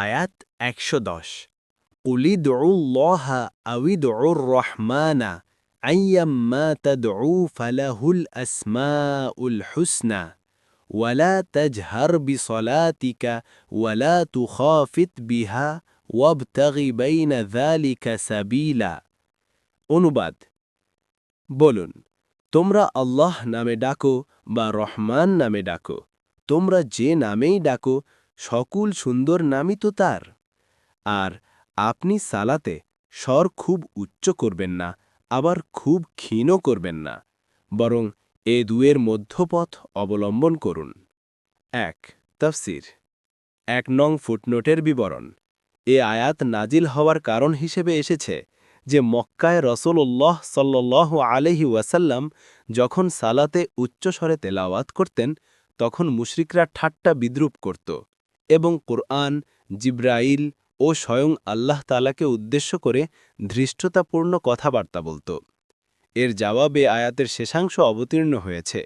আয়াত ১১০ উলিদউল্লাহা আউইদউর রহমানা আইয়াম্মা তাদউ ফালাহুল আসমাউল হুসনা ওয়ালা তাজহার বিসলাতিকা ওয়ালা তুখাফিত বিহা ওয়াবতাগি বাইনা যালিকা সাবিলা। অনুবাদ: বলুন, তোমরা আল্লাহ নামে ডাকো বা রহমান নামে ডাকো, তোমরা যে নামেই ডাকো সকল সুন্দর নামই তো তার। আর আপনি সালাতে স্বর খুব উচ্চ করবেন না, আবার খুব ক্ষীণ করবেন না, বরং এ দুয়ের মধ্যপথ অবলম্বন করুন। ১. তাফসির ১ নং ফুটনোটের বিবরণ। এ আয়াত নাজিল হওয়ার কারণ হিসেবে এসেছে যে মক্কায় রাসূলুল্লাহ সাল্লাল্লাহু আলাইহি ওয়াসাল্লাম যখন সালাতে উচ্চস্বরে তেলাওয়াত করতেন তখন মুশরিকরা ঠাট্টা বিদ্রূপ করত এবং কুরআন, জিবরাইল ও স্বয়ং আল্লাহ তাআলাকে উদ্দেশ্য করে ধৃষ্টতাপূর্ণ কথাবার্তা বলত। এর জবাবে আয়াতের শেষাংশ অবতীর্ণ হয়েছে।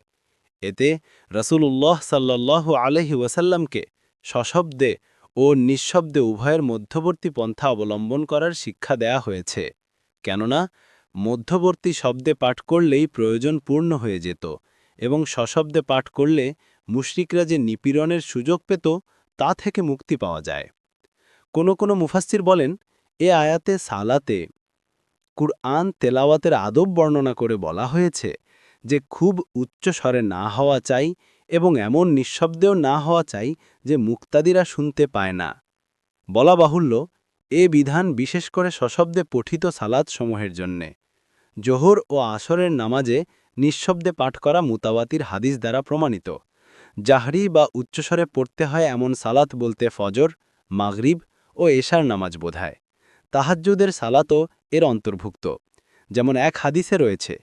এতে রাসূলুল্লাহ সাল্লাল্লাহু আলাইহি ওয়াসাল্লামকে সশব্দে ও নিঃশব্দে উভয়ের মধ্যবর্তী পন্থা অবলম্বন করার শিক্ষা দেয়া হয়েছে, কেননা মধ্যবর্তী শব্দে পাঠ করলেই প্রয়োজন পূর্ণ হয়ে যেত এবং সশব্দে পাঠ করলে মুশরিকরা যে নিপীড়নের সুযোগ পেত তা থেকে মুক্তি পাওয়া যায়। কোনো মুফাসসির বলেন, এ আয়াতে সালাতে কুরআন তেলাওয়াতের আদব বর্ণনা করে বলা হয়েছে যে খুব উচ্চ স্বরে না হওয়া চাই এবং এমন নিঃশব্দেও না হওয়া চাই যে মুক্তাদিরা শুনতে পায় না। বলা বাহুল্য, এ বিধান বিশেষ করে সশব্দে পঠিত সালাত সমূহের জন্যে। জোহর ও আসরের নামাজে নিঃশব্দে পাঠ করা মুতাওয়াতির হাদিস দ্বারা প্রমাণিত। জাহরি বা উচ্চস্বরে পড়তে হয় এমন সালাত বলতে ফজর, মাগরিব ও এশার নামাজ বোঝায়। তাহাজ্জুদের সালাতও এর অন্তর্ভুক্ত। যেমন এক হাদিসে রয়েছে,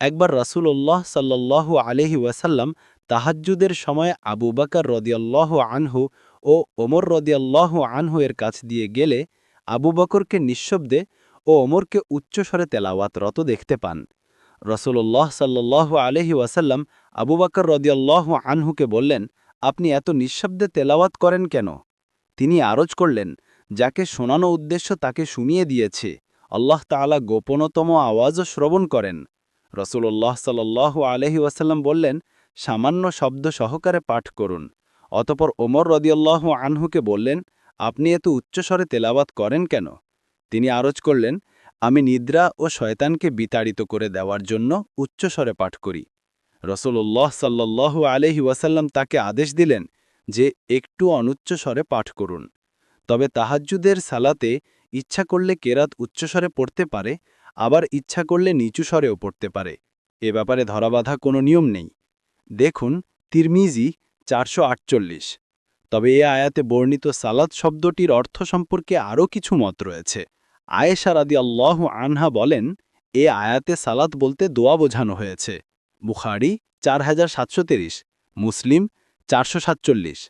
একবার রাসূলুল্লাহ সাল্লাল্লাহু আলাইহি ওয়াসাল্লাম তাহাজ্জুদের সময় আবু বকর রাদিয়াল্লাহু আনহু ও ওমর রাদিয়াল্লাহু আনহু এর কাছ দিয়ে গেলে আবু বকরকে নিঃশব্দে ও ওমরকে উচ্চস্বরে তেলাওয়াতরত দেখতে পান। রাসূলুল্লাহ সাল্লাল্লাহু আলাইহি ওয়াসাল্লাম আবু বকর রাদিয়াল্লাহু আনহুকে বললেন, আপনি এত নিঃশব্দে তেলাওয়াত করেন কেন? তিনি আরজ করলেন, যাকে শোনানো উদ্দেশ্য তাকে শুনিয়ে দিয়েছে, আল্লাহ তাআলা গোপনতম আওয়াজও শ্রবণ করেন। রাসূলুল্লাহ সাল্লাল্লাহু আলাইহি ওয়াসাল্লাম বললেন, সামান্য শব্দ সহকারে পাঠ করুন। অতঃপর ওমর রাদিয়াল্লাহু আনহুকে বললেন, আপনি এত উচ্চস্বরে তেলাওয়াত করেন কেন? তিনি আরজ করলেন, আমি নিদ্রা ও শয়তানকে বিতাড়িত করে দেওয়ার জন্য উচ্চস্বরে পাঠ করি। রাসূলুল্লাহ সাল্লাল্লাহু আলাইহি ওয়াসাল্লাম তাকে আদেশ দিলেন যে একটু অনুচ্চ স্বরে পাঠ করুন। তবে তাহাজ্জুদের সালাতে ইচ্ছা করলে কেরাত উচ্চস্বরে পড়তে পারে, আবার ইচ্ছা করলে নিচু স্বরেও পড়তে পারে। এ ব্যাপারে ধরাবাঁধা কোনো নিয়ম নেই। দেখুন তিরমিজি ৪৪৮। তবে এ আয়াতে বর্ণিত সালাত শব্দটির অর্থ সম্পর্কে আরও কিছু মত রয়েছে। আয়েশা রাদিয়াল্লাহু আনহা বলেন, এ আয়াতে সালাত বলতে দোয়া বোঝানো হয়েছে। বুখারী ৪৭৩৩, মুসলিম ৪৪৭।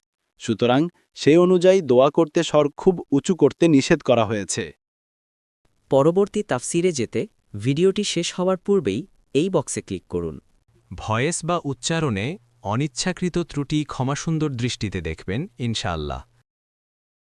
সুতরাং সেই অনুযায়ী দোয়া করতে স্বর খুব উঁচু করতে নিষেধ করা হয়েছে। পরবর্তী তাফসিরে যেতে ভিডিওটি শেষ হওয়ার পূর্বেই এই বক্সে ক্লিক করুন। ভয়েস বা উচ্চারণে অনিচ্ছাকৃত ত্রুটি ক্ষমাসুন্দর দৃষ্টিতে দেখবেন ইনশাআল্লাহ।